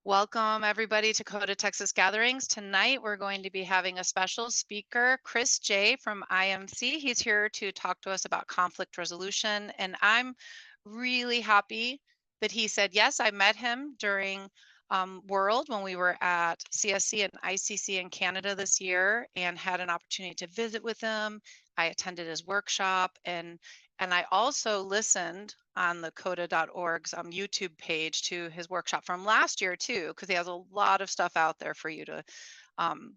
Welcome, everybody, to CoDA Texas Gatherings. Tonight, we're going to be having a special speaker, Chris J. from IMC. He's here to talk to us about conflict resolution, and I'm really happy that he said yes. I met him during World when we were at CSC and ICC in Canada this year and had an opportunity to visit with him. I attended his workshop, and I also listened on the coda.org's YouTube page to his workshop from last year too, because he has a lot of stuff out there for you to um,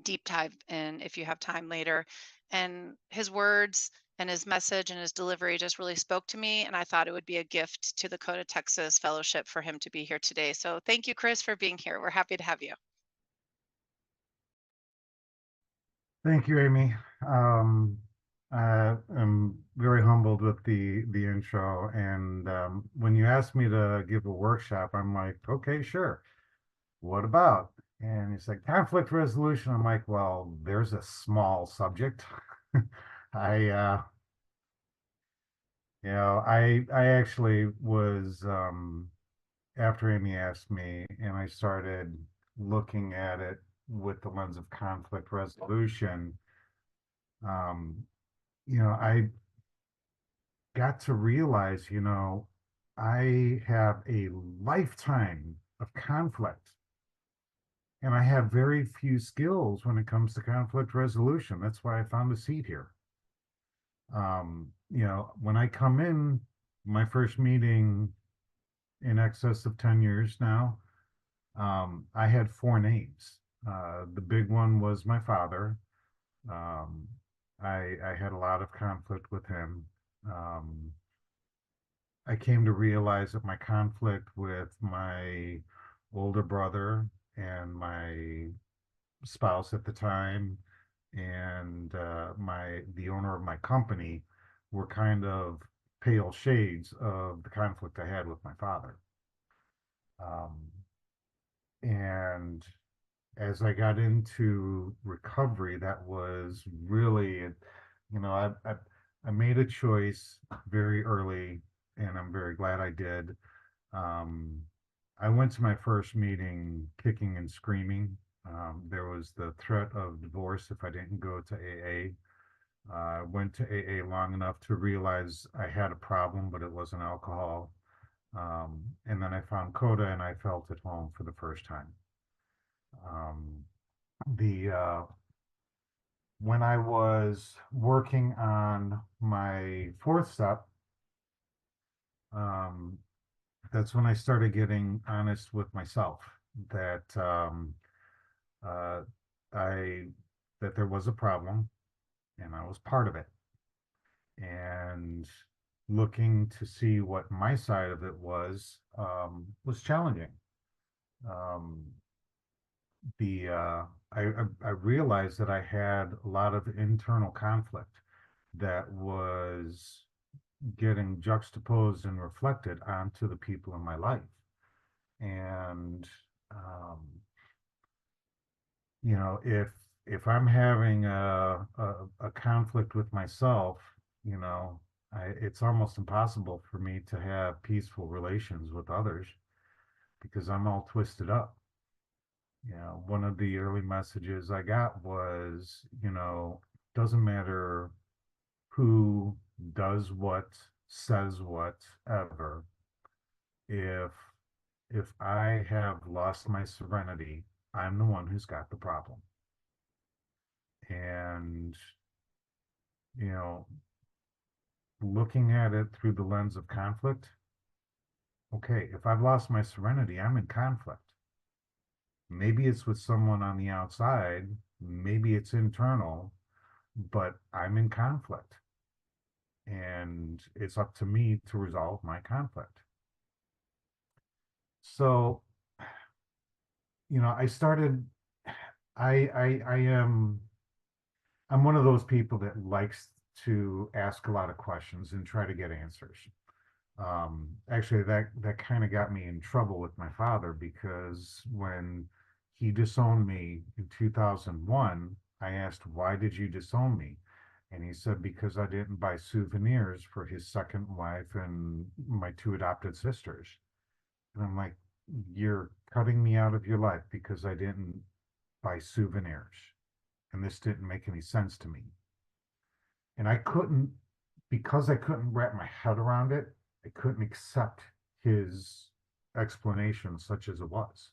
deep dive in if you have time later. And his words and his message and his delivery just really spoke to me, and I thought it would be a gift to the CoDA Texas Fellowship for him to be here today. So thank you, Chris, for being here. We're happy to have you. Thank you, Amy. I am very humbled with the intro, and when you asked me to give a workshop, I'm like, okay, sure. What about? And he's like, conflict resolution. I'm like, well, there's a small subject. I, I actually was after Amy asked me, and I started looking at it with the lens of conflict resolution. Um, I got to realize, I have a lifetime of conflict and I have very few skills when it comes to conflict resolution. That's why I found a seat here. When I come in, my first meeting in excess of 10 years now, I had four names. The big one was my father. Um, I had a lot of conflict with him. Um, I came to realize that my conflict with my older brother and my spouse at the time and the owner of my company were kind of pale shades of the conflict I had with my father. Um, and as I got into recovery, that was really, I made a choice very early, and I'm very glad I did. Um, I went to my first meeting kicking and screaming. There was the threat of divorce if I didn't go to AA. I went to AA long enough to realize I had a problem, but it wasn't alcohol. And then I found CoDA and I felt at home for the first time. Um, the When I was working on my fourth step, um, that's when I started getting honest with myself that uh, I that there was a problem and I was part of it, and looking to see what my side of it was challenging. Um, the I realized that I had a lot of internal conflict that was getting juxtaposed and reflected onto the people in my life. And um, if I'm having a conflict with myself, it's almost impossible for me to have peaceful relations with others because I'm all twisted up. One of the early messages I got was, doesn't matter who does what, says what, ever. If if I have lost my serenity, I'm the one who's got the problem. And, you know, looking at it through the lens of conflict, okay, if I've lost my serenity, I'm in conflict. Maybe it's with someone on the outside, maybe it's internal, but I'm in conflict. And it's up to me to resolve my conflict. So, I started, I am I'm one of those people that likes to ask a lot of questions and try to get answers. Actually, that kind of got me in trouble with my father because when he disowned me in 2001, I asked, "Why did you disown me?" And he said, "Because I didn't buy souvenirs for his second wife and my two adopted sisters." And I'm like, you're cutting me out of your life because I didn't buy souvenirs, and this didn't make any sense to me. And because I couldn't wrap my head around it, I couldn't accept his explanation, such as it was.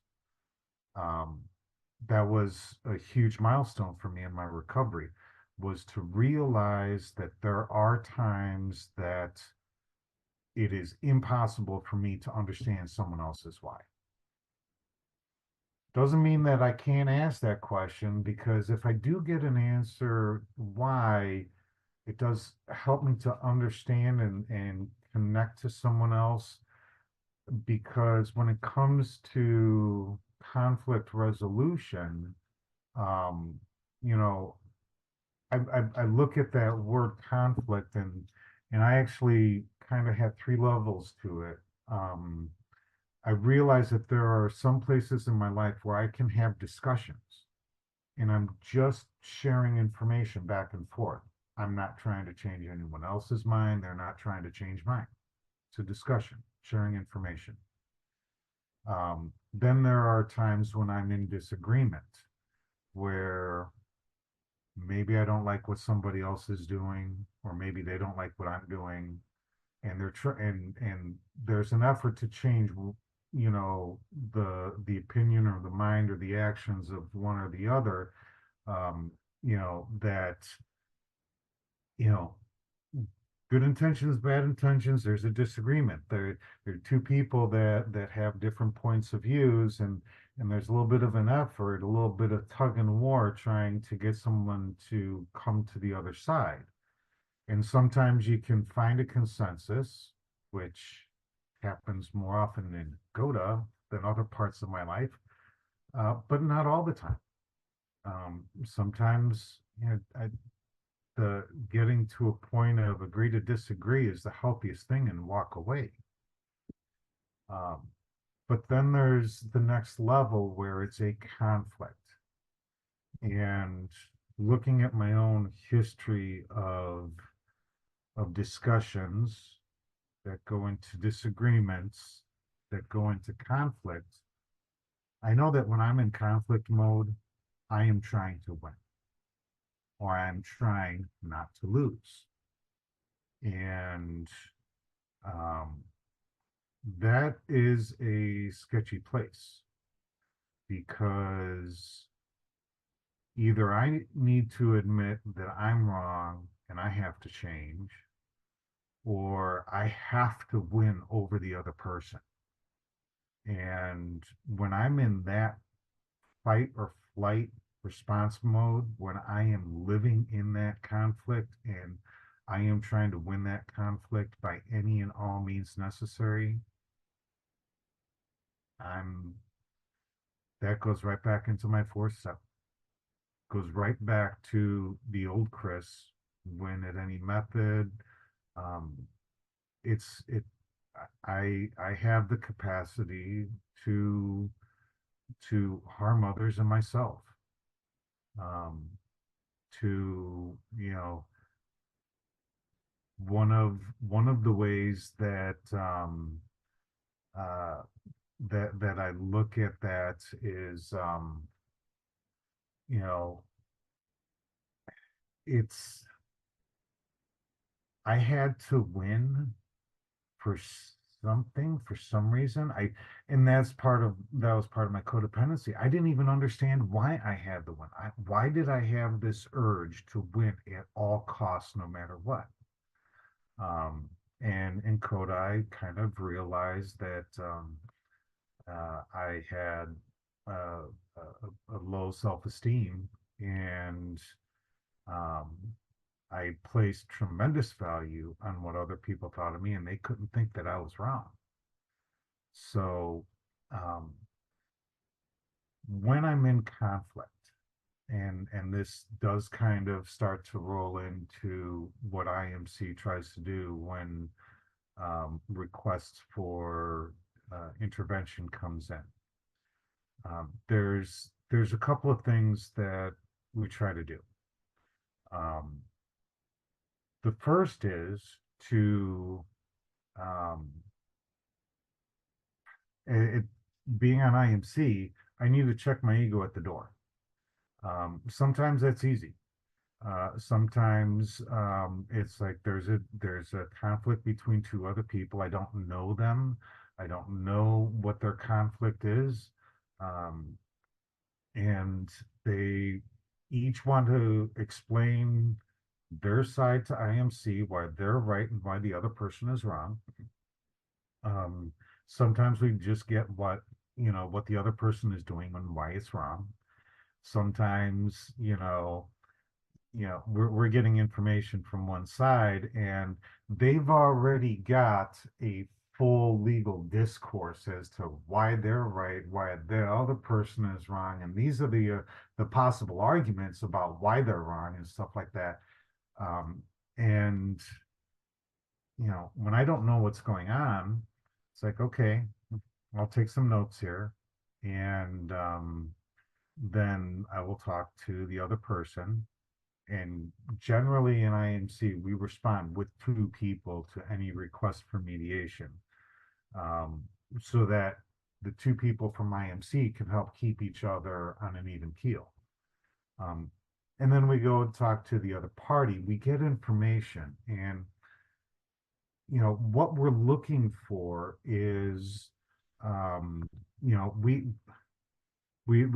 Um, that was a huge milestone for me in my recovery, was to realize that there are times that it is impossible for me to understand someone else's why. Doesn't mean that I can't ask that question, because if I do get an answer why, it does help me to understand and connect to someone else. Because when it comes to conflict resolution, um, you know, I look at that word conflict, and I actually kind of had three levels to it. Um, I realize that there are some places in my life where I can have discussions and I'm just sharing information back and forth. I'm not trying to change anyone else's mind. They're not trying to change mine. It's a discussion, sharing information. Then there are times when I'm in disagreement, where maybe I don't like what somebody else is doing, or maybe they don't like what I'm doing, and and there's an effort to change, the opinion or the mind or the actions of one or the other. That you know good intentions, bad intentions, there's a disagreement. There are two people that have different points of views, and there's a little bit of an effort, a little bit of tug and war, trying to get someone to come to the other side. And sometimes you can find a consensus, which happens more often in CoDA than other parts of my life, but not all the time. Sometimes, the getting to a point of agree to disagree is the healthiest thing, and walk away. Um, but then there's the next level where it's a conflict. And looking at my own history of discussions that go into disagreements, that go into conflict, I know that when I'm in conflict mode, I am trying to win, or I'm trying not to lose. And um, that is a sketchy place, because either I need to admit that I'm wrong and I have to change, or I have to win over the other person. And when I'm in that fight or flight response mode, when I am living in that conflict and I am trying to win that conflict by any and all means necessary, I'm that goes right back into my fourth step. Goes right back to the old Chris, win at any method. Um, it I have the capacity to harm others and myself. Um, to one of the ways that uh, that I look at that is, you know it's I had to win for something, for some reason. And that was part of my codependency. I didn't even understand why I had to win. Why did I have this urge to win at all costs, no matter what? Um, and in CODA, I kind of realized that I had a low self-esteem, and um, I placed tremendous value on what other people thought of me, and they couldn't think that I was wrong. So, um, when I'm in conflict, and this does kind of start to roll into what IMC tries to do when requests for intervention comes in. There's a couple of things that we try to do. Um, the first is to um, it, being on IMC, I need to check my ego at the door. Sometimes that's easy. Sometimes it's like there's a conflict between two other people. I don't know them. I don't know what their conflict is. Um, and they each want to explain their side to IMC, why they're right and why the other person is wrong. Um, Sometimes we just get what the other person is doing and why it's wrong. Sometimes, we're getting information from one side and they've already got a full legal discourse as to why they're right, why the other person is wrong, and these are the possible arguments about why they're wrong and stuff like that. And when I don't know what's going on, it's like, okay, I'll take some notes here, and then I will talk to the other person. And generally in IMC, we respond with two people to any request for mediation, um, so that the two people from IMC can help keep each other on an even keel. Um, and then we go and talk to the other party. We get information, and what we're looking for is, um, you know, we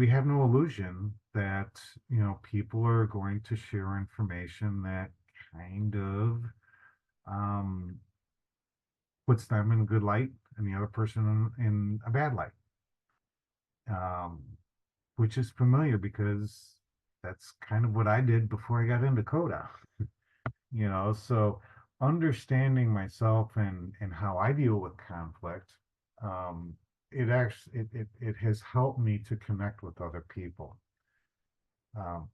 have no illusion that people are going to share information that kind of um, puts them in a good light and the other person in a bad light, um, which is familiar because that's kind of what I did before I got into CoDA. So understanding myself and how I deal with conflict, um, it has helped me to connect with other people. Um,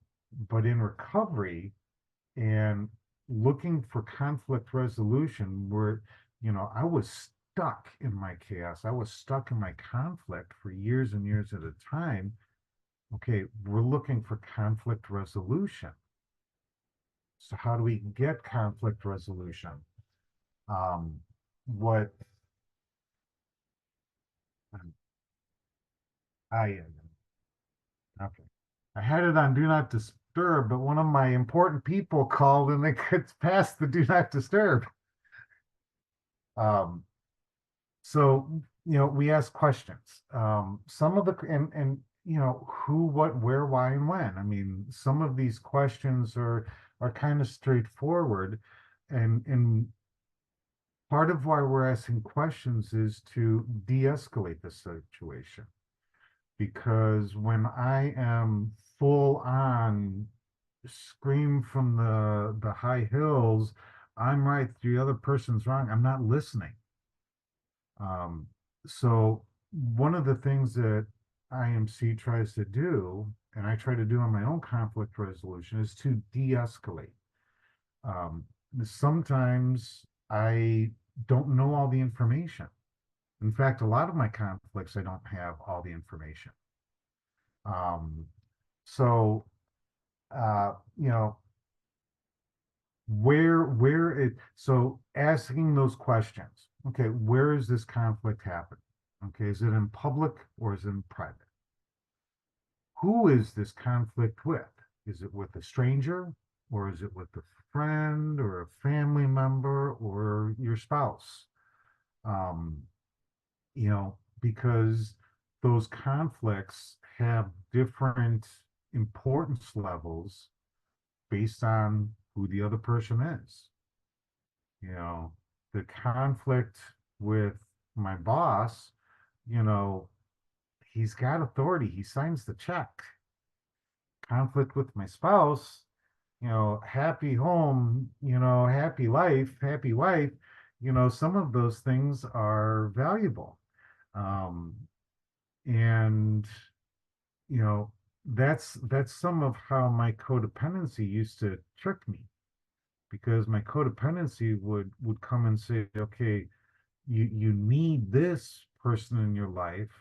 but in recovery and looking for conflict resolution, where I was stuck in my chaos, I was stuck in my conflict for years and years at a time. Okay, we're looking for conflict resolution. So how do we get conflict resolution? What I okay, I had it on do not disturb, but one of my important people called and they could pass the do not disturb. Um, so we ask questions. Some of the and who, what, where, why, and when. I mean, some of these questions are kind of straightforward, and part of why we're asking questions is to de-escalate the situation. Because when I am full on scream from the high hills, I'm right, the other person's wrong, I'm not listening. Um, so one of the things that IMC tries to do, and I try to do on my own conflict resolution, is to de-escalate. Um, Sometimes I don't know all the information. In fact, a lot of my conflicts, I don't have all the information. Um, so uh, you know, where it so asking those questions. Okay, where is this conflict happening? Okay, is it in public or is it in private? Who is this conflict with? Is it with a stranger or is it with a friend or a family member or your spouse? Um, because those conflicts have different importance levels based on who the other person is. You know, the conflict with my boss, you know, he's got authority, he signs the check. Conflict with my spouse, happy home, happy life, happy wife, some of those things are valuable. Um, and you know, that's some of how my codependency used to trick me, because my codependency would come and say, okay, you need this person in your life,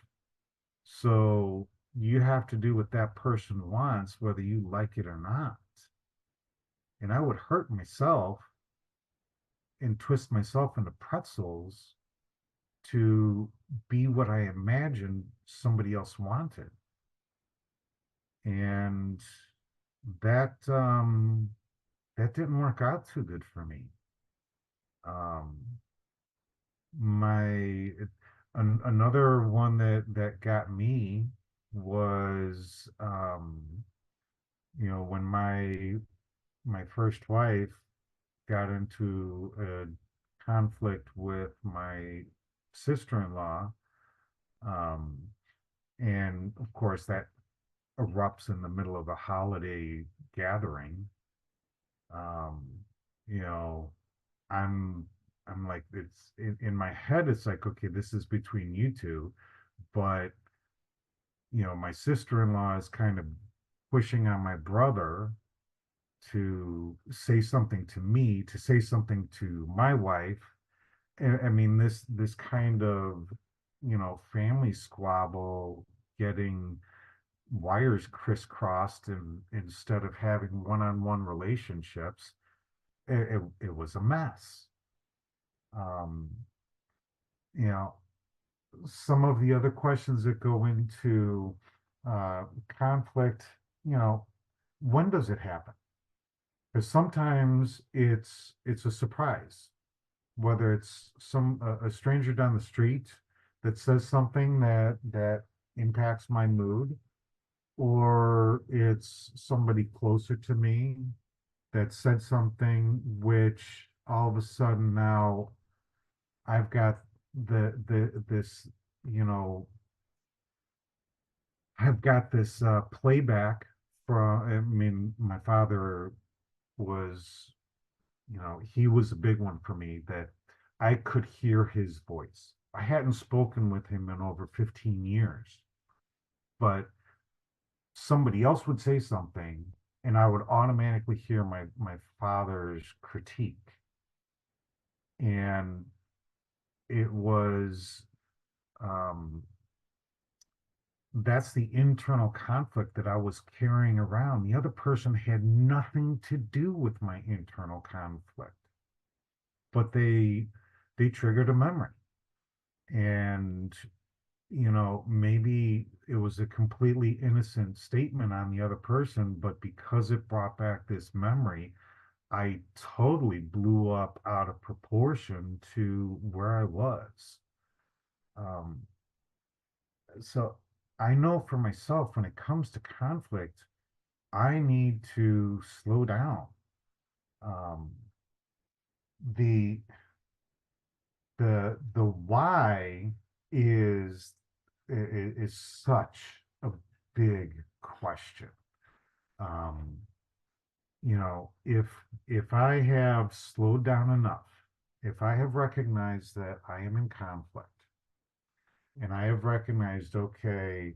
so you have to do what that person wants, whether you like it or not. And I would hurt myself and twist myself into pretzels to be what I imagined somebody else wanted. And that that didn't work out too good for me. Um, my Another one that got me was when my first wife got into a conflict with my sister-in-law, um, and of course that erupts in the middle of a holiday gathering. Um, you know, I'm I'm like, it's in my head, it's like, okay, this is between you two, but my sister-in-law is kind of pushing on my brother to say something to me, to say something to my wife. I mean, this kind of, family squabble, getting wires crisscrossed, and instead of having one-on-one relationships, it was a mess. Um, you know, some of the other questions that go into conflict, you know, when does it happen? Because sometimes it's a surprise, whether it's a stranger down the street that says something that impacts my mood, or it's somebody closer to me that said something which all of a sudden now I've got this, you know, I've got this playback from, I mean, my father was, he was a big one for me, that I could hear his voice. I hadn't spoken with him in over 15 years, but somebody else would say something and I would automatically hear my father's critique. And it was, um, that's the internal conflict that I was carrying around. The other person had nothing to do with my internal conflict, but they triggered a memory. And maybe it was a completely innocent statement on the other person, but because it brought back this memory, I totally blew up out of proportion to where I was. Um, so I know for myself, when it comes to conflict, I need to slow down. Um, the the why is is such a big question. Um, if I have slowed down enough, if I have recognized that I am in conflict, and I have recognized, okay,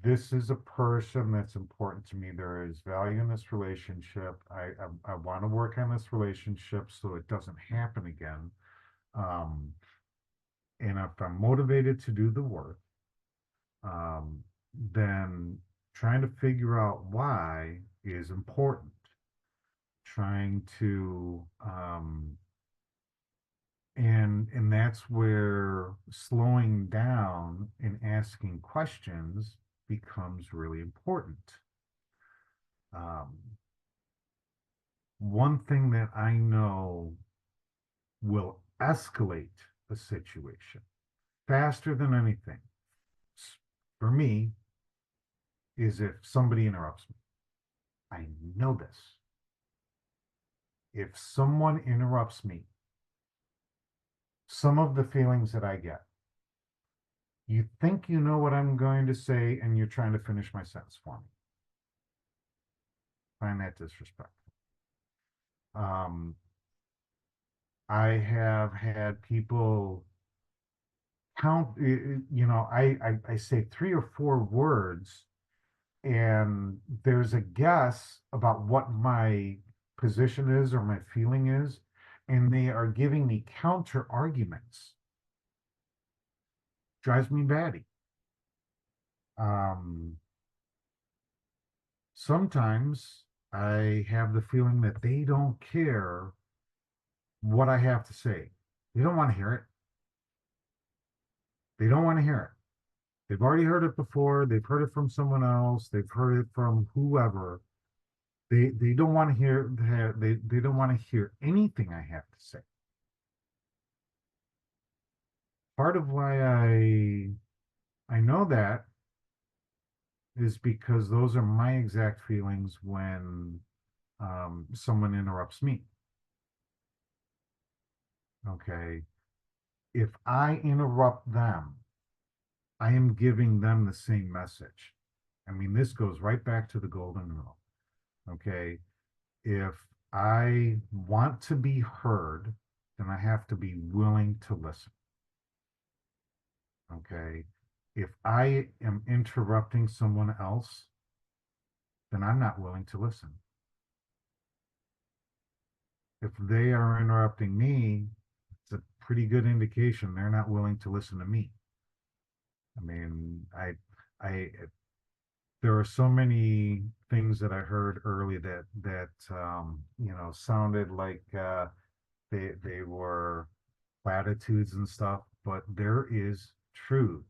this is a person that's important to me. There is value in this relationship. I want to work on this relationship so it doesn't happen again. Um, and if I'm motivated to do the work, um, then trying to figure out why is important. Trying to and that's where slowing down and asking questions becomes really important. Um, One thing that I know will escalate a situation faster than anything for me is if somebody interrupts me. I know this. If someone interrupts me, some of the feelings that I get, you think you know what I'm going to say, and you're trying to finish my sentence for me. Find that disrespectful. Um, I have had people count, I say 3 or 4 words, and there's a guess about what my position is or my feeling is, and they are giving me counter arguments. Drives me batty. Um, Sometimes I have the feeling that they don't care what I have to say. They don't want to hear it. They don't want to hear it. They've already heard it before. They've heard it from someone else. They've heard it from whoever. They don't want to hear that. They don't want to hear anything I have to say. Part of why I know that is because those are my exact feelings when someone interrupts me. Okay. If I interrupt them, I am giving them the same message. I mean, this goes right back to the golden rule. Okay. If I want to be heard, then I have to be willing to listen. Okay. If I am interrupting someone else, then I'm not willing to listen. If they are interrupting me, it's a pretty good indication they're not willing to listen to me. I mean, I, there are so many things that I heard early that sounded like they were platitudes and stuff, but there is truth.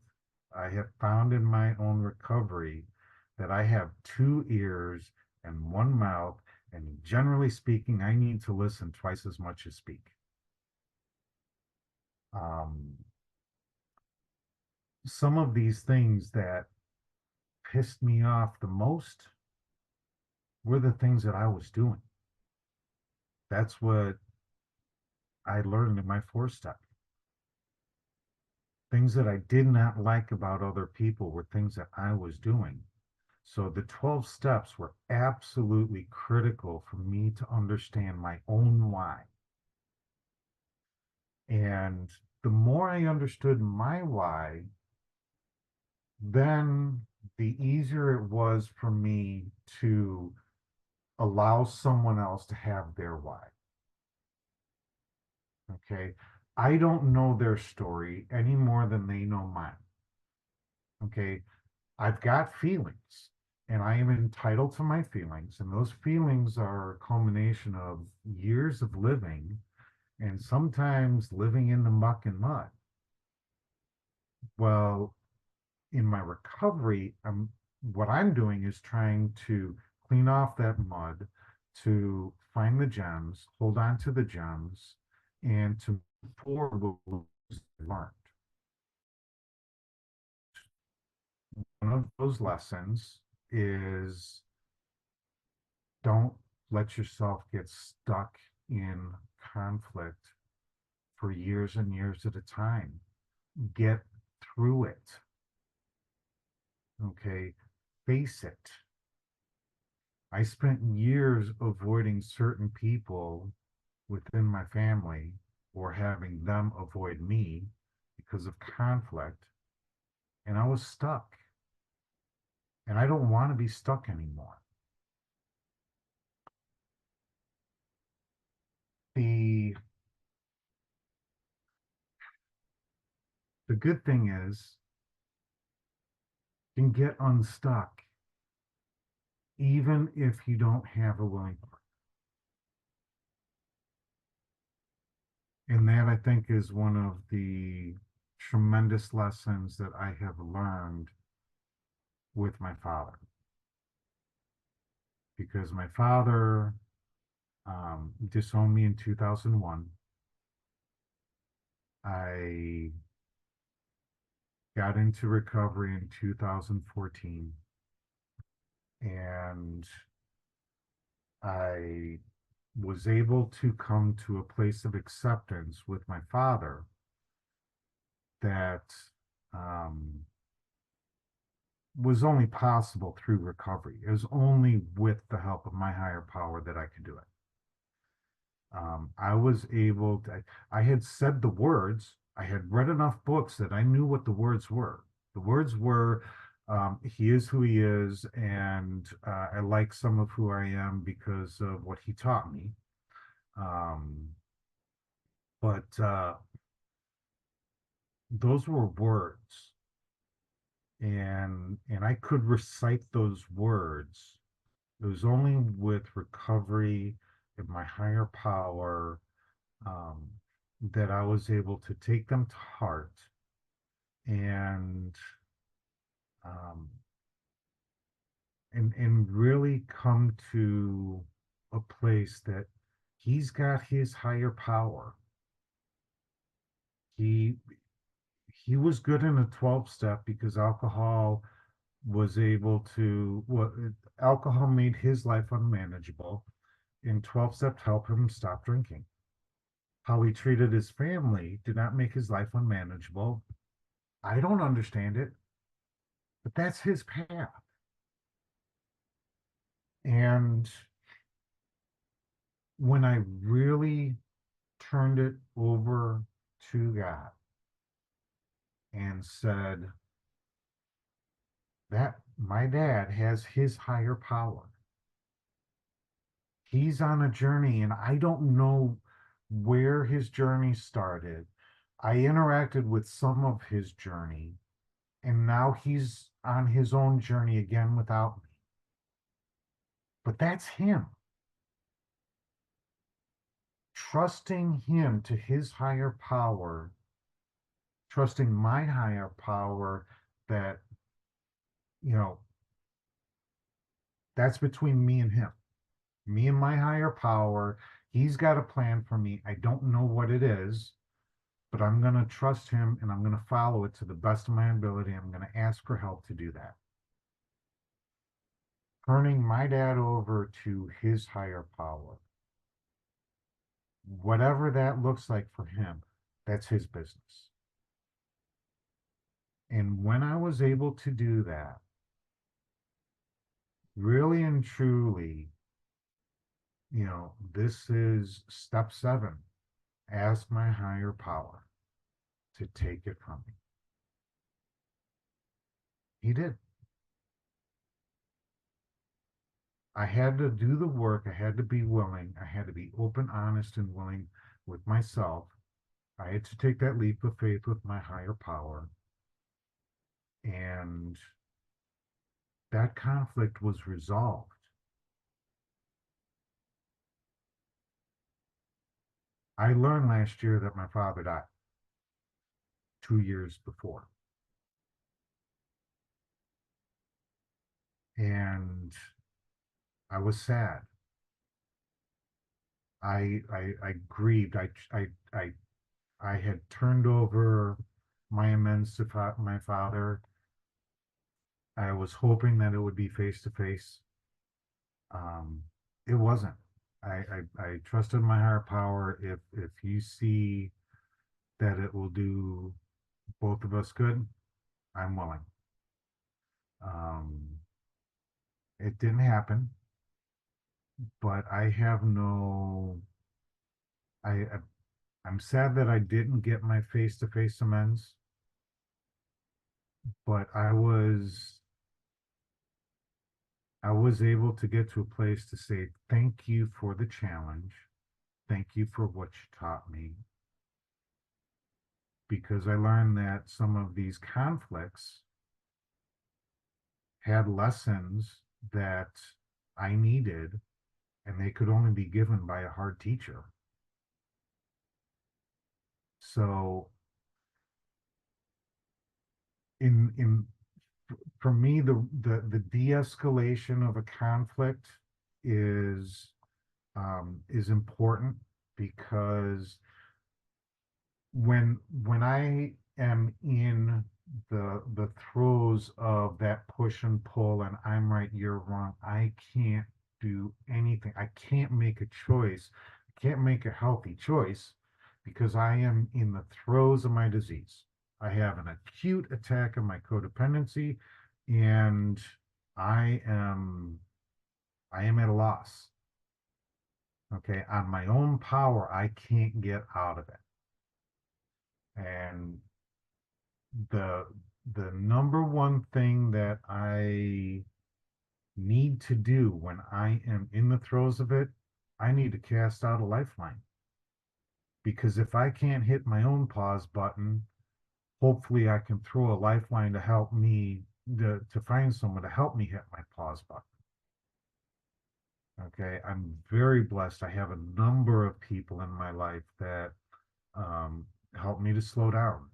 I have found in my own recovery that I have two ears and one mouth, and generally speaking, I need to listen twice as much as speak. Um, some of these things that pissed me off the most were the things that I was doing. That's what I learned in my 4 step. Things that I did not like about other people were things that I was doing. So the 12 steps were absolutely critical for me to understand my own why. And the more I understood my why, then the easier it was for me to allow someone else to have their why. Okay. I don't know their story any more than they know mine. Okay. I've got feelings and I am entitled to my feelings. And those feelings are a culmination of years of living and sometimes living in the muck and mud. Well, in my recovery, what I'm doing is trying to clean off that mud, to find the gems, hold on to the gems, and to move forward with what I learned. One of those lessons is don't let yourself get stuck in conflict for years and years at a time. Get through it. Okay. Face it. I spent years avoiding certain people within my family or having them avoid me because of conflict, and I was stuck. And I don't want to be stuck anymore. The the good thing is you can get unstuck even if you don't have a willing partner. And that I think is one of the tremendous lessons that I have learned with my father. Because my father disowned me in 2001. I got into recovery in 2014, and I was able to come to a place of acceptance with my father that um, was only possible through recovery. It was only with the help of my higher power that I could do it. I was able to, I had said the words, I had read enough books that I knew what the words were. The words were, he is who he is, and I like some of who I am because of what he taught me. Um, but those were words, and I could recite those words. It was only with recovery and my higher power um, that I was able to take them to heart and um, and really come to a place that he's got his higher power. He he was good in a 12 step because alcohol was able to well, alcohol made his life unmanageable, and 12 step helped him stop drinking. How he treated his family did not make his life unmanageable. I don't understand it, but that's his path. And when I really turned it over to God and said that my dad has his higher power, he's on a journey, and I don't know where his journey started. I interacted with some of his journey, and now he's on his own journey again without me. But that's him. Trusting him to his higher power, trusting my higher power that, you know, that's between me and him, me and my higher power. He's got a plan for me. I don't know what it is, but I'm going to trust him and I'm going to follow it to the best of my ability. I'm going to ask for help to do that. Turning my dad over to his higher power, whatever that looks like for him, that's his business. And when I was able to do that, really and truly, this is step 7. Ask my higher power to take it from me. He did. I had to do the work. I had to be willing. I had to be open, honest, and willing with myself. I had to take that leap of faith with my higher power. And that conflict was resolved. I learned last year that my father died 2 years before. And I was sad. I grieved. I had turned over my amends to my father. I was hoping that it would be face to face. It wasn't. I trusted my higher power. If you see that it will do both of us good, I'm willing. Um, it didn't happen, but I have no. I I'm sad that I didn't get my face to face amends, but I was able to get to a place to say thank you for the challenge. Thank you for what you taught me. Because I learned that some of these conflicts had lessons that I needed, and they could only be given by a hard teacher. So in for me, the de-escalation of a conflict is important, because when I am in the throes of that push and pull, and I'm right, you're wrong, I can't do anything. I can't make a choice. I can't make a healthy choice because I am in the throes of my disease. I have an acute attack of my codependency, and I am I am at a loss. Okay, on my own power, I can't get out of it. And the the number one thing that I need to do when I am in the throes of it, I need to cast out a lifeline. Because if I can't hit my own pause button, hopefully I can throw a lifeline to help me to find someone to help me hit my pause button. Okay, I'm very blessed. I have a number of people in my life that um, help me to slow down.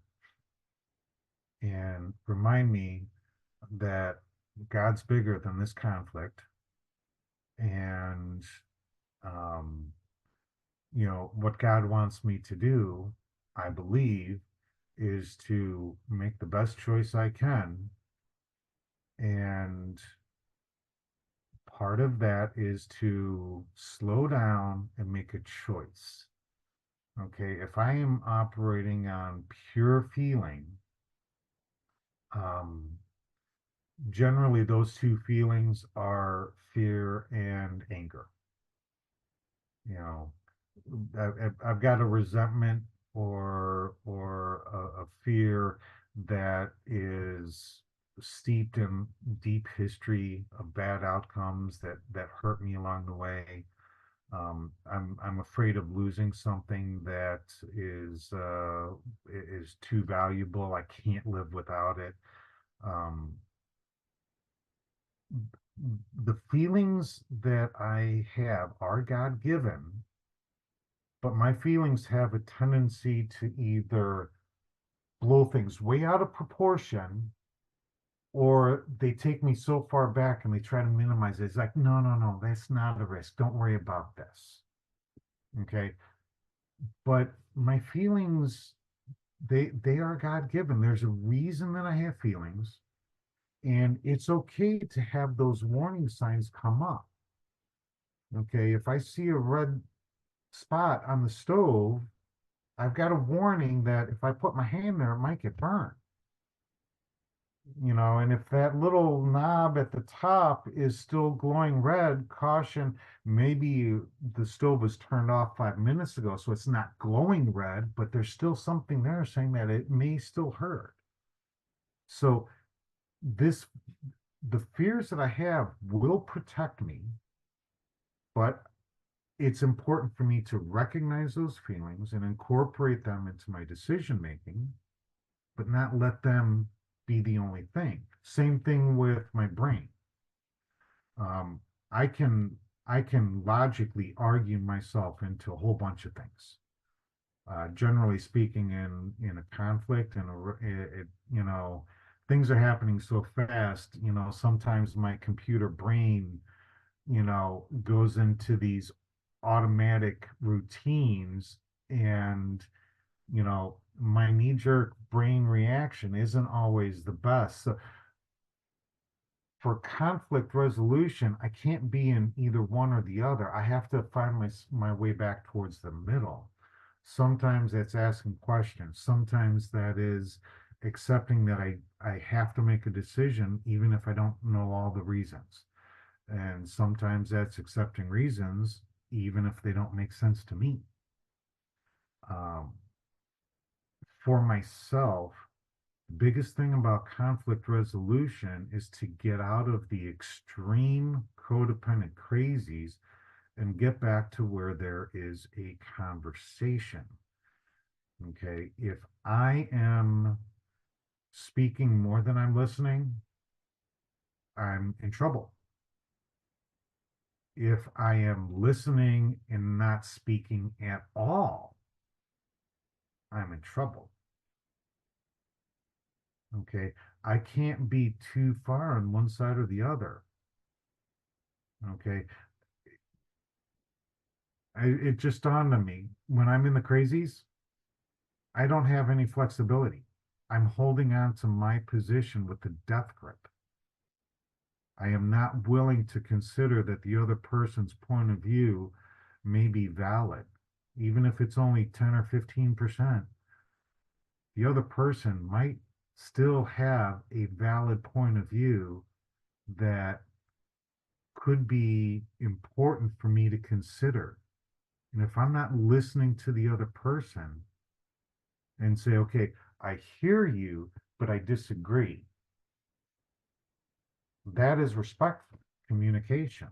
and remind me that God's bigger than this conflict. And, um, what God wants me to do, I believe, is to make the best choice I can. And part of that is to slow down and make a choice. Okay, if I am operating on pure feeling, um, generally those two feelings are fear and anger. You know, I've got a resentment or a fear that is steeped in deep history of bad outcomes that hurt me along the way. I'm afraid of losing something that is too valuable. I can't live without it. Um, the feelings that I have are God given, but my feelings have a tendency to either blow things way out of proportion, or they take me so far back and they try to minimize it. It's like, no, no, no, that's not a risk. Don't worry about this. Okay. But my feelings, they are God given. There's a reason that I have feelings, and it's okay to have those warning signs come up. Okay. If I see a red spot on the stove, I've got a warning that if I put my hand there, it might get burned. And if that little knob at the top is still glowing red, caution, maybe the stove was turned off 5 minutes ago, so it's not glowing red, but there's still something there saying that it may still hurt. So this, the fears that I have will protect me, but it's important for me to recognize those feelings and incorporate them into my decision making, but not let them be the only thing. Same thing with my brain. Um, I can I can logically argue myself into a whole bunch of things. Generally speaking, in a conflict and things are happening so fast. Sometimes my computer brain, goes into these automatic routines, and my knee-jerk brain reaction isn't always the best. So for conflict resolution, I can't be in either one or the other. I have to find my way back towards the middle. Sometimes that's asking questions. Sometimes that is accepting that I have to make a decision even if I don't know all the reasons. And sometimes that's accepting reasons even if they don't make sense to me. Um, for myself, biggest thing about conflict resolution is to get out of the extreme codependent crazies and get back to where there is a conversation. Okay. If I am speaking more than I'm listening, I'm in trouble. If I am listening and not speaking at all, I'm in trouble. Okay. I can't be too far on one side or the other. Okay. It just dawned on me when I'm in the crazies, I don't have any flexibility. I'm holding on to my position with the death grip. I am not willing to consider that the other person's point of view may be valid, even if it's only 10 or 15%. The other person might still have a valid point of view that could be important for me to consider. And if I'm not listening to the other person and say, okay, I hear you, but I disagree, that is respectful communication.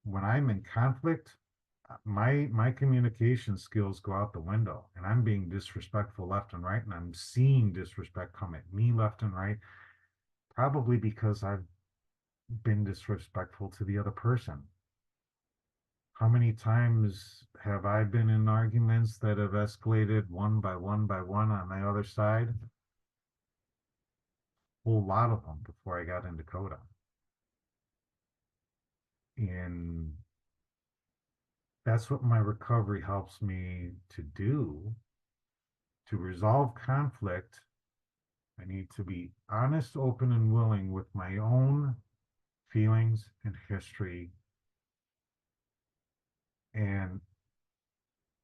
When I'm in conflict, my communication skills go out the window, and I'm being disrespectful left and right, and I'm seeing disrespect come at me left and right, probably because I've been disrespectful to the other person. How many times have I been in arguments that have escalated one by one by one on the other side? whole lot of them before I got into CoDA. And that's what my recovery helps me to do. To resolve conflict, I need to be honest, open, and willing with my own feelings and history. And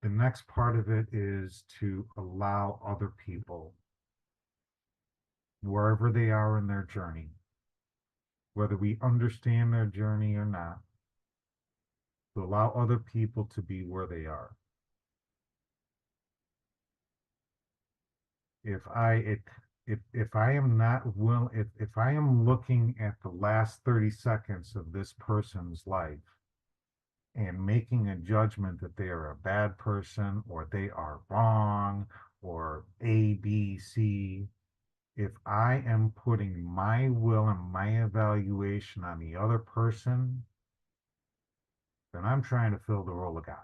the next part of it is to allow other people, wherever they are in their journey, whether we understand their journey or not, to allow other people to be where they are. If I if I am not will if I am looking at the last 30 seconds of this person's life and making a judgment that they are a bad person or they are wrong or A, B, C, if I am putting my will and my evaluation on the other person, then I'm trying to fill the role of God.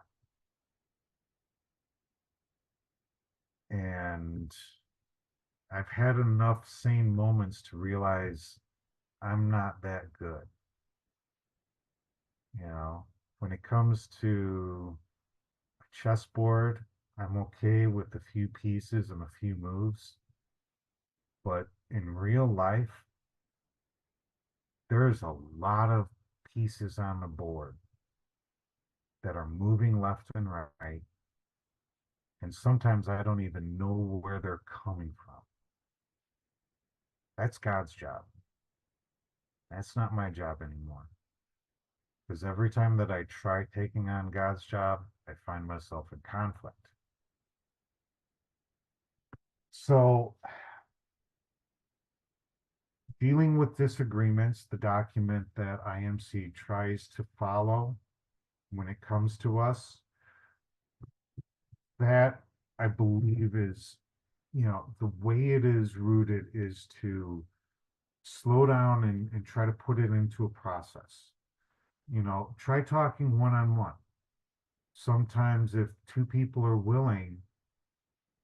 And I've had enough sane moments to realize I'm not that good. You know, when it comes to a chessboard, I'm okay with a few pieces and a few moves. But in real life, there's a lot of pieces on the board that are moving left and right. And sometimes I don't even know where they're coming from. That's God's job. That's not my job anymore. Because every time that I try taking on God's job, I find myself in conflict. So, dealing with disagreements, the document that IMC tries to follow when it comes to us, that I believe is, the way it is rooted is to slow down and try to put it into a process. Try talking one on one. Sometimes, if two people are willing,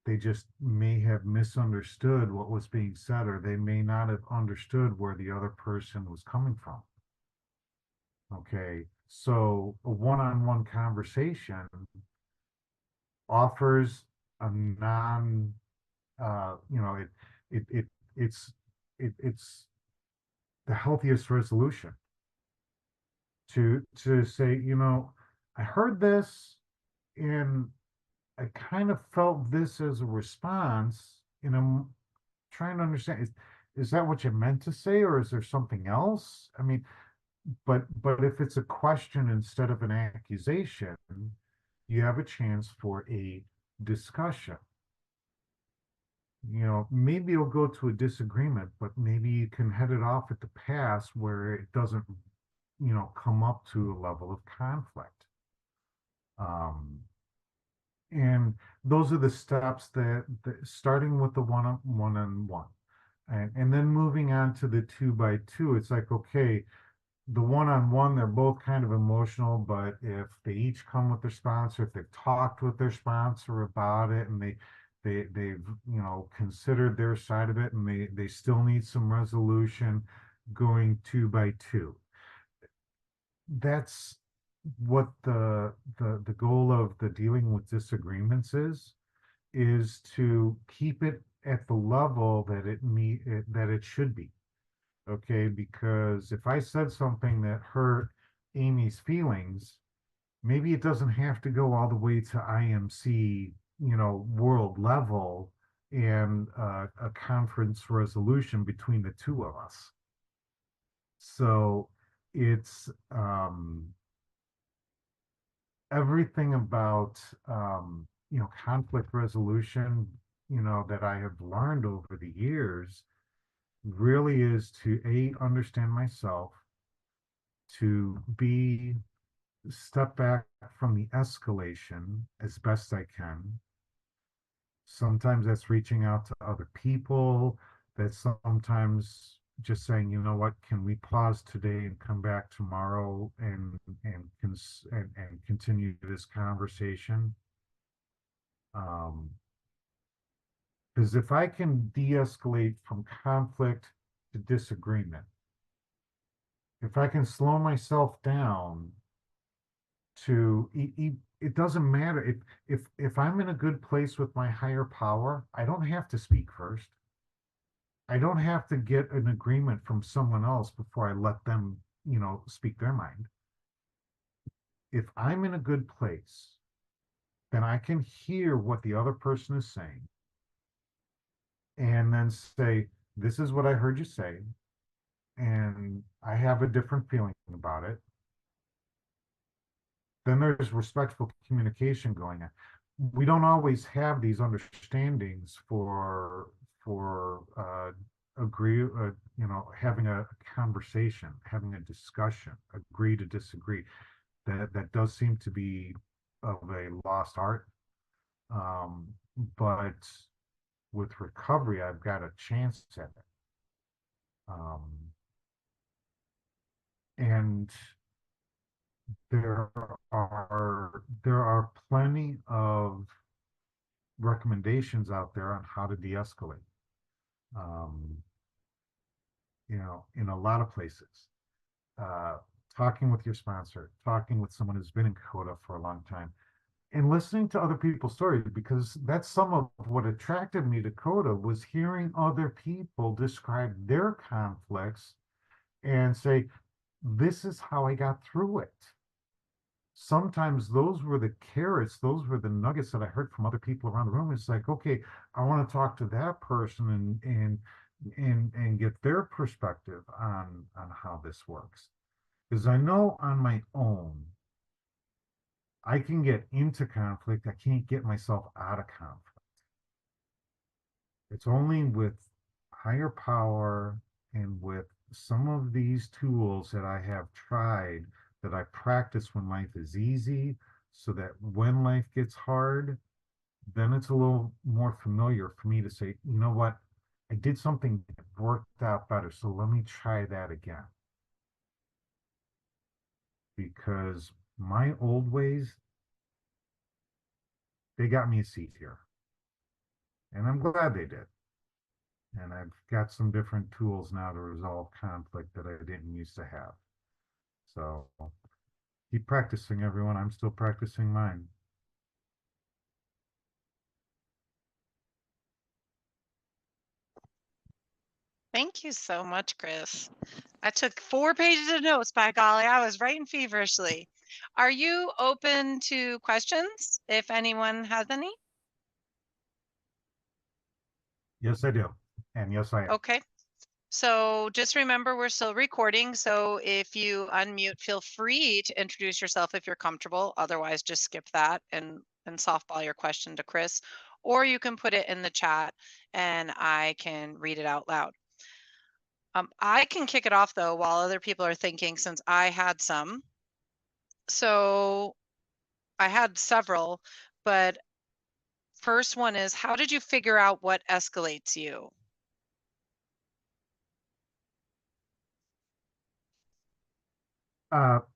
they just may have misunderstood what was being said, or they may not have understood where the other person was coming from. Okay, so a one-on-one conversation offers a non, it, it, it's, it's the healthiest resolution to say, I heard this and I kind of felt this as a response, and I'm trying to understand, is that what you meant to say, or is there something else? I mean, but if it's a question instead of an accusation, you have a chance for a discussion. Maybe you'll go to a disagreement, but maybe you can head it off at the pass where it doesn't, come up to a level of conflict. And those are the steps that starting with the one-on-one, and then moving on to the 2 by 2. It's like, okay, the one-on-one, they're both kind of emotional, but if they each come with their sponsor, if they've talked with their sponsor about it, and they've considered their side of it, and they still need some resolution, going 2 by 2. That's what the goal of the dealing with disagreements is to keep it at the level that it should be. Okay, because if I said something that hurt Amy's feelings, maybe it doesn't have to go all the way to IMC, world level, and a conference resolution between the two of us. So it's everything about conflict resolution, that I have learned over the years really is to understand myself, to step back from the escalation as best I can. Sometimes that's reaching out to other people. That's sometimes just saying, you know what, can we pause today and come back tomorrow and continue this conversation? Because if I can de-escalate from conflict to disagreement, if I can slow myself down to it doesn't matter if I'm in a good place with my higher power, I don't have to speak first. I don't have to get an agreement from someone else before I let them, speak their mind. If I'm in a good place, then I can hear what the other person is saying and then say, this is what I heard you say, and I have a different feeling about it. Then there's respectful communication going on. We don't always have these understandings for agree, having a conversation, having a discussion, agree to disagree. That does seem to be of a lost art. Um, but with recovery, I've got a chance at it. And there are plenty of recommendations out there on how to de-escalate. Um, in a lot of places. Uh, Talking with your sponsor, talking with someone who's been in CoDA for a long time, and listening to other people's stories, because that's some of what attracted me to CoDA, was hearing other people describe their conflicts and say, this is how I got through it. Sometimes those were the carrots, those were the nuggets that I heard from other people around the room. It's like, okay, I want to talk to that person and get their perspective on how this works. Because I know on my own, I can get into conflict. I can't get myself out of conflict. It's only with higher power and with some of these tools that I have tried, that I practice when life is easy, so that when life gets hard, then it's a little more familiar for me to say, you know what, I did something that worked out better, so let me try that again. Because my old ways, they got me a seat here. And I'm glad they did. And I've got some different tools now to resolve conflict that I didn't used to have. So keep practicing, everyone. I'm still practicing mine. Thank you so much, Chris. I took 4 pages of notes, by golly. I was writing feverishly. Are you open to questions, if anyone has any? Yes, I do. And yes, I am. Okay. So just remember, we're still recording. So if you unmute, feel free to introduce yourself if you're comfortable. Otherwise, just skip that and softball your question to Chris. Or you can put it in the chat and I can read it out loud. I can kick it off, though, while other people are thinking, since I had some. So I had several, but first one is, how did you figure out what escalates you?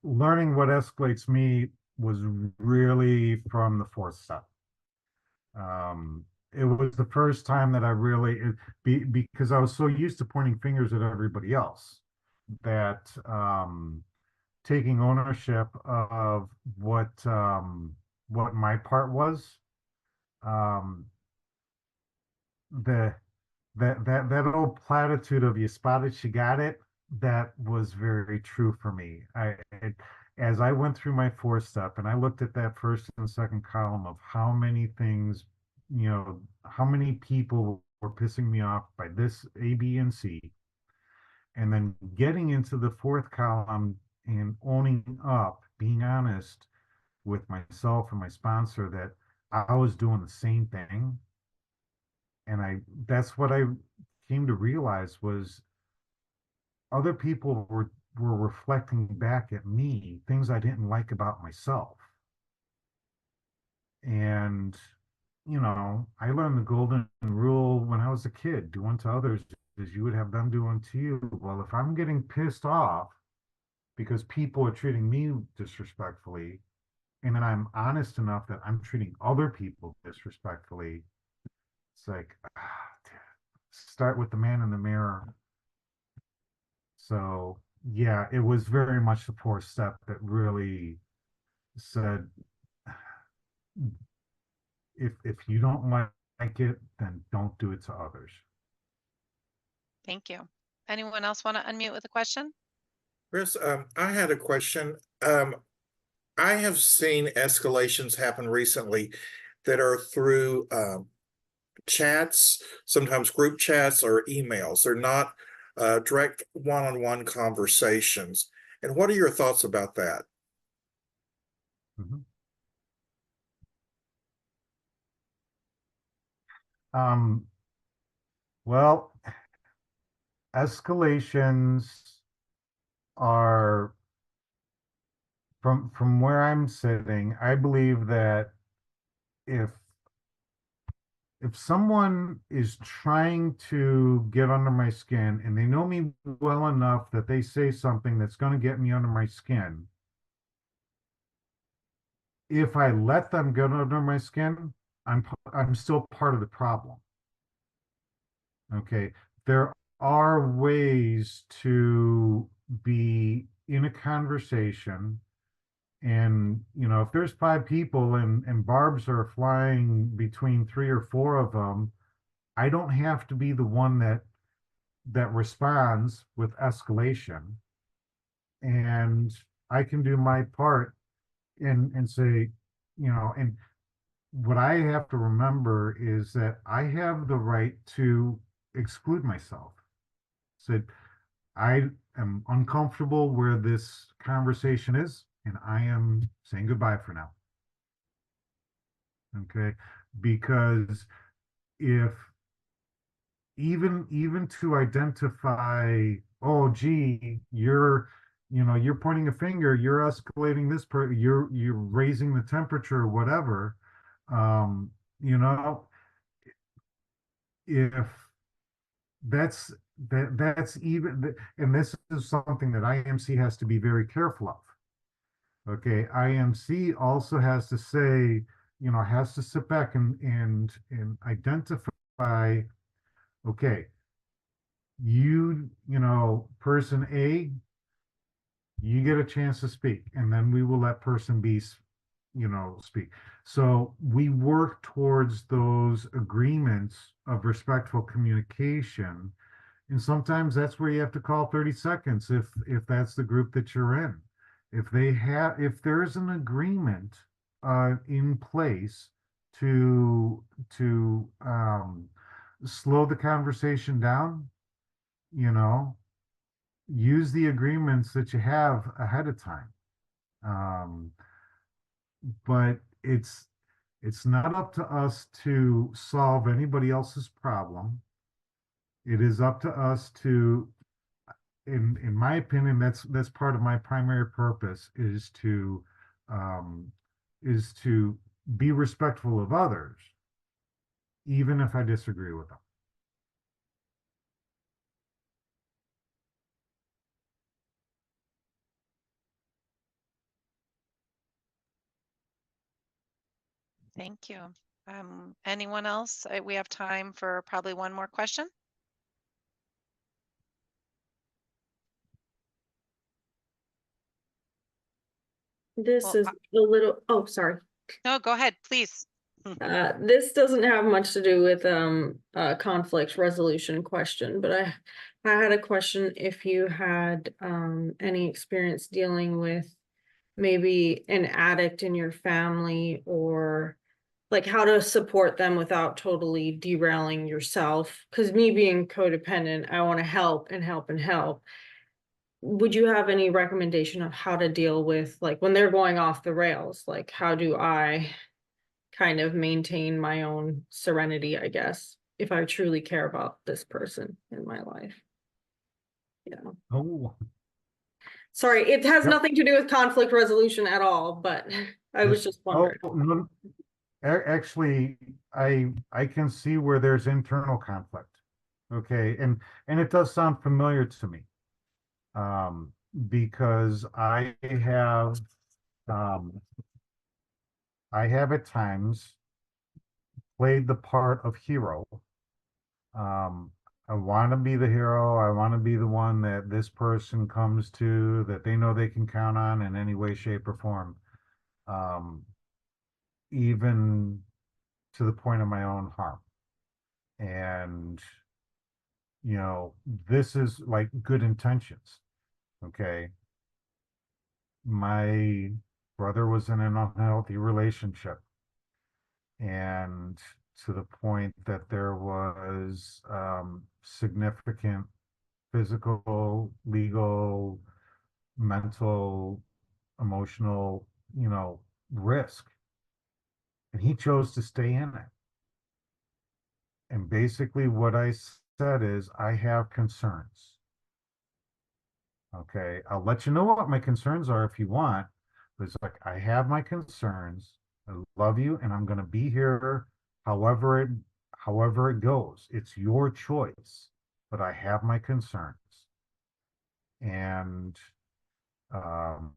Learning what escalates me was really from the fourth step. It was the first time that I really, because I was so used to pointing fingers at everybody else, that taking ownership of what my part was, um, the that old platitude of "you spotted, she got it," that was very true for me. As I went through my fourth step and I looked at that first and second column of how many things, how many people were pissing me off by this A, B, and C, and then getting into the fourth column and owning up, being honest with myself and my sponsor that I was doing the same thing. And that's what I came to realize, was other people were reflecting back at me things I didn't like about myself. And I learned the golden rule when I was a kid: do unto others as you would have them do unto you. Well, if I'm getting pissed off because people are treating me disrespectfully, and then I'm honest enough that I'm treating other people disrespectfully, it's like, start with the man in the mirror So yeah, it was very much the fourth step that really said, if you don't like it, then don't do it to others. Thank you. Anyone else want to unmute with a question? Chris, I had a question. I have seen escalations happen recently that are through chats, sometimes group chats or emails. They're not direct one-on-one conversations. And what are your thoughts about that? Mhm. Um, well, escalations are from where I'm sitting, I believe that if if someone is trying to get under my skin and they know me well enough that they say something that's going to get me under my skin, if I let them get under my skin, I'm still part of the problem. Okay, there are ways to be in a conversation, and if there's five people and barbs are flying between three or four of them, I don't have to be the one that responds with escalation, and I can do my part and say, and what I have to remember is that I have the right to exclude myself. So I am uncomfortable where this conversation is, and I am saying goodbye for now. Okay, because if even to identify, oh gee, you're pointing a finger, you're escalating this you're raising the temperature, whatever, um you know if that's that's even, and this is something that IMC has to be very careful of. Okay, IMC also has to say, has to sit back and identify, okay, person A, you get a chance to speak, and then we will let person B, speak. So we work towards those agreements of respectful communication. And sometimes that's where you have to call 30 seconds if that's the group that you're in. If there's an agreement in place to slow the conversation down, you know, use the agreements that you have ahead of time. Um, but it's not up to us to solve anybody else's problem. It is up to us to, in my opinion, that's part of my primary purpose, um, is to be respectful of others, even if I disagree with them. Thank you. Anyone else? We have time for probably one more question. This Well, is a little, oh, sorry. no, go ahead, please. This doesn't have much to do with conflict resolution question, but I had a question if you had any experience dealing with maybe an addict in your family, or like how to support them without totally derailing yourself. Because me being codependent, I want to help and help and help. Would you have any recommendation of how to deal with like when they're going off the rails? Like how do I kind of maintain my own serenity, I guess, if I truly care about this person in my life? Yeah. Oh, Sorry, it has yep. nothing to do with conflict resolution at all, but I was just Oh, wondering. no, actually, I can see where there's internal conflict. Okay, and it does sound familiar to me, because um, I have at times played the part of hero. Um, I want to be the hero. I want to be the one that this person comes to, that they know they can count on in any way, shape, or form. Even to the point of my own harm. And, this is like good intentions. Okay. My brother was in an unhealthy relationship, and to the point that there was significant physical, legal, mental, emotional, risk. And he chose to stay in it. And basically what I said is, I have concerns. Okay, I'll let you know what my concerns are if you want. But it's like, I have my concerns. I love you, and I'm going to be here however it goes. It's your choice, but I have my concerns. And um,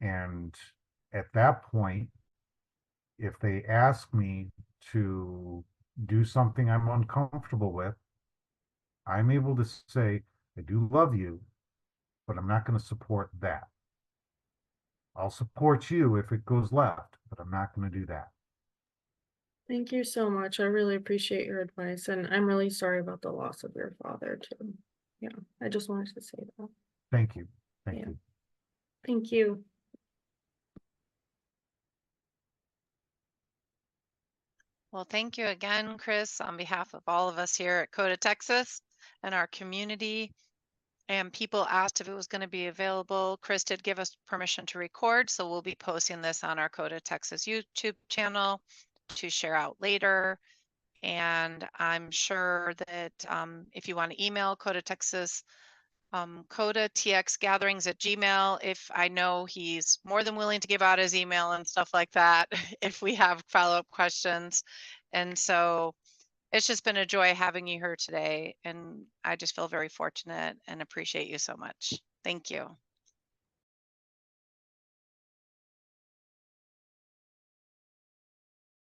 and at that point, if they ask me to do something I'm uncomfortable with, I'm able to say, I do love you, but I'm not going to support that. I'll support you if it goes left, but I'm not going to do that. Thank you so much. I really appreciate your advice, and I'm really sorry about the loss of your father too. Yeah, I just wanted to say that. Thank you. Thank Yeah. you. Thank you. Well, thank you again, Chris, on behalf of all of us here at CoDA Texas and our community. And people asked if it was going to be available. Chris did give us permission to record, so we'll be posting this on our CoDA Texas YouTube channel to share out later. And I'm sure that if you want to email CoDA Texas, CoDA TX Gatherings at Gmail, if I know he's more than willing to give out his email and stuff like that, if we have follow-up questions. And so it's just been a joy having you here today. And I just feel very fortunate and appreciate you so much. Thank you.